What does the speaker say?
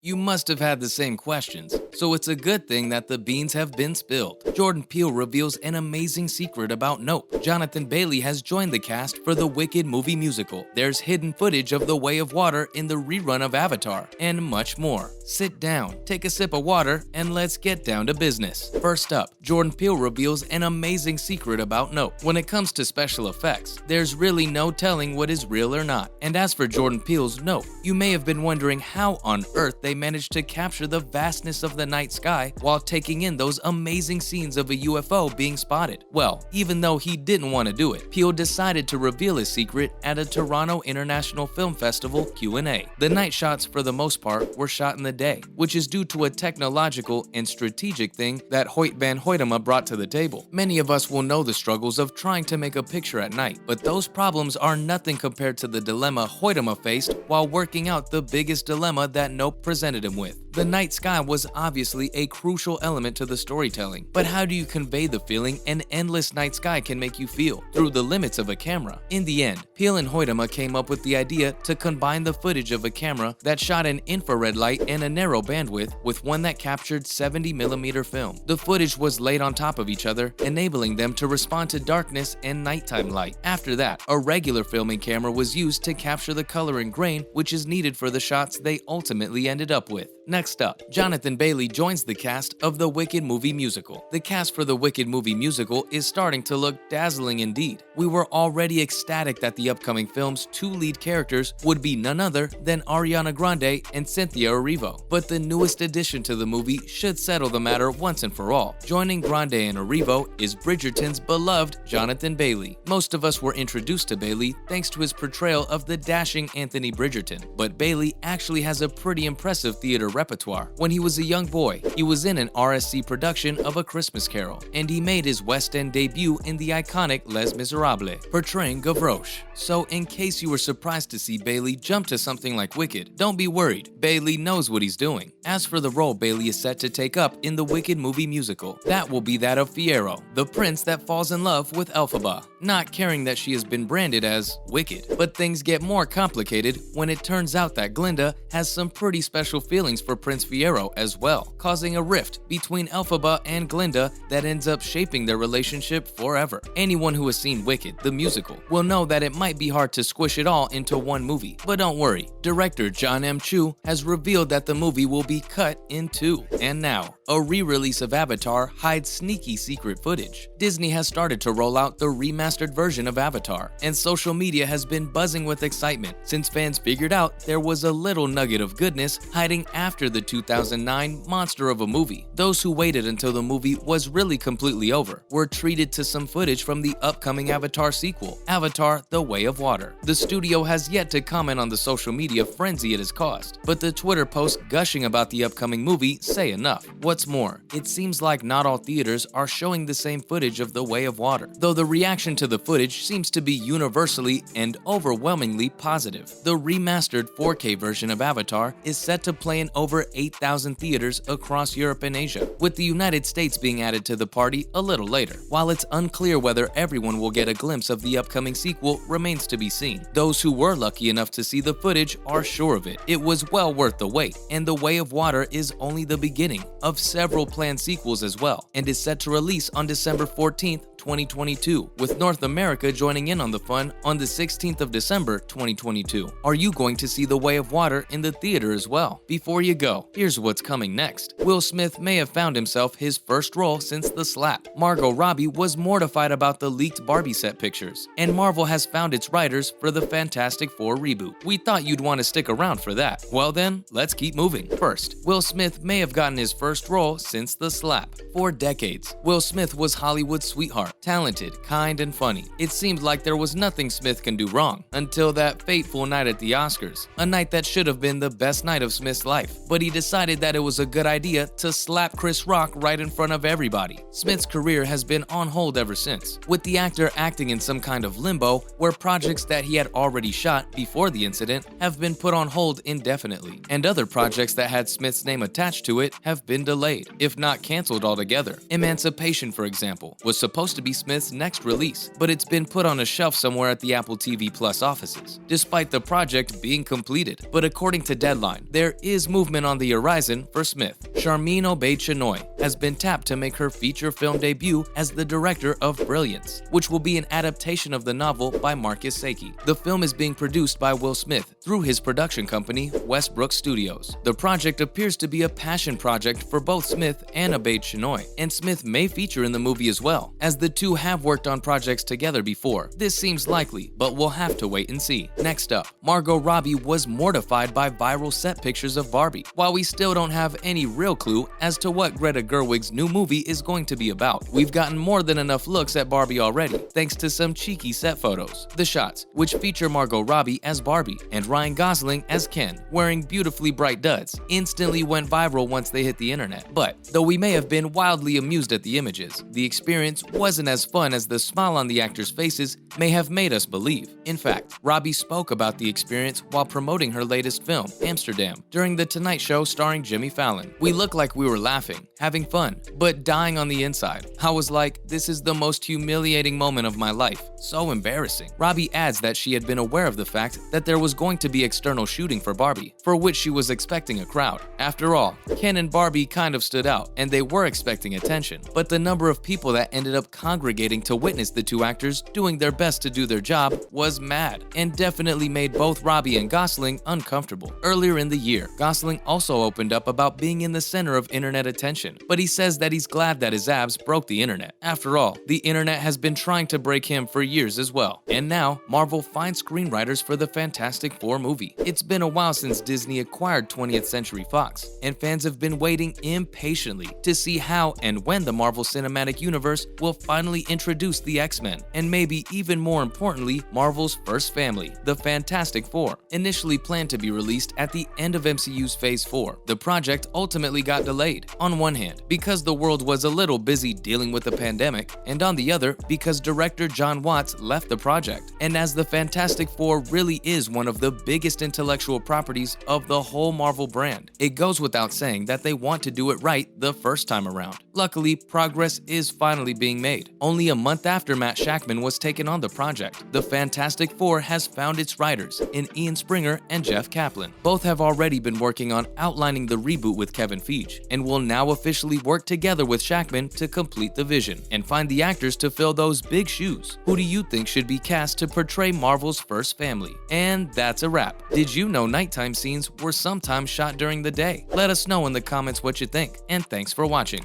You must have had the same questions, so it's a good thing that the beans have been spilled. Jordan Peele reveals an amazing secret about Nope. Jonathan Bailey has joined the cast for the Wicked movie musical. There's hidden footage of The Way of Water in the rerun of Avatar, and much more. Sit down, take a sip of water, and let's get down to business. First up, Jordan Peele reveals an amazing secret about Nope. When it comes to special effects, there's really no telling what is real or not. And as for Jordan Peele's Nope, you may have been wondering how on earth they managed to capture the vastness of the night sky while taking in those amazing scenes of a UFO being spotted. Well, even though he didn't want to do it, Peele decided to reveal his secret at a Toronto International Film Festival Q&A. The night shots, for the most part, were shot in the day, which is due to a technological and strategic thing that Hoyt van Hoytema brought to the table. Many of us will know the struggles of trying to make a picture at night, but those problems are nothing compared to the dilemma Hoytema faced while working out the biggest dilemma that Nope presented him with. The night sky was obviously a crucial element to the storytelling, but how do you convey the feeling an endless night sky can make you feel through the limits of a camera? In the end, Peele and Hoytema came up with the idea to combine the footage of a camera that shot an infrared light and a narrow bandwidth with one that captured 70mm film. The footage was laid on top of each other, enabling them to respond to darkness and nighttime light. After that, a regular filming camera was used to capture the color and grain which is needed for the shots they ultimately ended up with. Next up, Jonathan Bailey joins the cast of the Wicked movie musical. The cast for the Wicked movie musical is starting to look dazzling indeed. We were already ecstatic that the upcoming film's two lead characters would be none other than Ariana Grande and Cynthia Erivo. But the newest addition to the movie should settle the matter once and for all. Joining Grande and Erivo is Bridgerton's beloved Jonathan Bailey. Most of us were introduced to Bailey thanks to his portrayal of the dashing Anthony Bridgerton, but Bailey actually has a pretty impressive theater repertoire. When he was a young boy, he was in an RSC production of A Christmas Carol, and he made his West End debut in the iconic Les Miserables, portraying Gavroche. So in case you were surprised to see Bailey jump to something like Wicked, don't be worried, Bailey knows what he's doing. As for the role Bailey is set to take up in the Wicked movie musical, that will be that of Fiyero, the prince that falls in love with Elphaba, not caring that she has been branded as wicked. But things get more complicated when it turns out that Glinda has some pretty special feelings for Prince Fiyero as well, causing a rift between Elphaba and Glinda that ends up shaping their relationship forever. Anyone who has seen Wicked, the musical, will know that it might be hard to squish it all into one movie. But don't worry, director John M. Chu has revealed that the movie will be cut in two. And now, a re-release of Avatar hides sneaky secret footage. Disney has started to roll out the remastered version of Avatar, and social media has been buzzing with excitement since fans figured out there was a little nugget of goodness hiding after the 2009 monster of a movie. Those who waited until the movie was really completely over were treated to some footage from the upcoming Avatar sequel, Avatar: The Way of Water. The studio has yet to comment on the social media frenzy it has caused, but the Twitter posts gushing about the upcoming movie say enough. What's more, it seems like not all theaters are showing the same footage of The Way of Water, though the reaction to the footage seems to be universally and overwhelmingly positive. The remastered 4K version of Avatar is set to play in over 8,000 theaters across Europe and Asia, with the United States being added to the party a little later. While it's unclear whether everyone will get a glimpse of the upcoming sequel remains to be seen. Those who were lucky enough to see the footage are sure of it. It was well worth the wait, and The Way of Water is only the beginning of several planned sequels as well, and is set to release on December 14th, 2022, with North America joining in on the fun on the 16th of December 2022. Are you going to see The Way of Water in the theater as well? Before you go, here's what's coming next. Will Smith may have found himself his first role since The Slap. Margot Robbie was mortified about the leaked Barbie set pictures, and Marvel has found its writers for the Fantastic Four reboot. We thought you'd want to stick around for that. Well then, let's keep moving. First, Will Smith may have gotten his first role since The Slap. For decades, Will Smith was Hollywood's sweetheart, talented, kind, and funny. It seemed like there was nothing Smith can do wrong, until that fateful night at the Oscars, a night that should have been the best night of Smith's life. But he decided that it was a good idea to slap Chris Rock right in front of everybody. Smith's career has been on hold ever since, with the actor acting in some kind of limbo where projects that he had already shot before the incident have been put on hold indefinitely, and other projects that had Smith's name attached to it have been delayed, if not canceled altogether. Emancipation, for example, was supposed to to be Smith's next release, but it's been put on a shelf somewhere at the Apple TV Plus offices, despite the project being completed. But according to Deadline, there is movement on the horizon for Smith. Sharmeen Obaid-Chinoy has been tapped to make her feature film debut as the director of Brilliance, which will be an adaptation of the novel by Marcus Saki. The film is being produced by Will Smith through his production company, Westbrook Studios. The project appears to be a passion project for both Smith and Obaid-Chinoy, and Smith may feature in the movie as well, as the two have worked on projects together before. This seems likely, but we'll have to wait and see. Next up, Margot Robbie was mortified by viral set pictures of Barbie. While we still don't have any real clue as to what Greta Gerwig's new movie is going to be about, we've gotten more than enough looks at Barbie already, thanks to some cheeky set photos. The shots, which feature Margot Robbie as Barbie and Ryan Gosling as Ken, wearing beautifully bright duds, instantly went viral once they hit the internet. But though we may have been wildly amused at the images, the experience wasn't as fun as the smile on the actors' faces may have made us believe. In fact, Robbie spoke about the experience while promoting her latest film, Amsterdam, during The Tonight Show starring Jimmy Fallon. "We looked like we were laughing, having fun, but dying on the inside. I was like, this is the most humiliating moment of my life. So embarrassing." Robbie adds that she had been aware of the fact that there was going to be external shooting for Barbie, for which she was expecting a crowd. After all, Ken and Barbie kind of stood out, and they were expecting attention, but the number of people that ended up congregating to witness the two actors doing their best to do their job was mad, and definitely made both Robbie and Gosling uncomfortable. Earlier in the year, Gosling also opened up about being in the center of internet attention, but he says that he's glad that his abs broke the internet. After all, the internet has been trying to break him for years as well. And now, Marvel finds screenwriters for the Fantastic Four movie. It's been a while since Disney acquired 20th Century Fox, and fans have been waiting impatiently to see how and when the Marvel Cinematic Universe will finally introduce the X-Men, and maybe even more importantly, Marvel's first family, the Fantastic Four. Initially planned to be released at the end of MCU's Phase 4, the project ultimately got delayed. On one hand, because the world was a little busy dealing with the pandemic, and on the other, because director John Watts left the project. And as the Fantastic Four really is one of the biggest intellectual properties of the whole Marvel brand, it goes without saying that they want to do it right the first time around. Luckily, progress is finally being made. Only a month after Matt Shakman was taken on the project, the Fantastic Four has found its writers in Ian Springer and Jeff Kaplan. Both have already been working on outlining the reboot with Kevin Feige, and will now officially work together with Shakman to complete the vision and find the actors to fill those big shoes. Who do you think should be cast to portray Marvel's first family? And that's a wrap. Did you know nighttime scenes were sometimes shot during the day? Let us know in the comments what you think, and thanks for watching.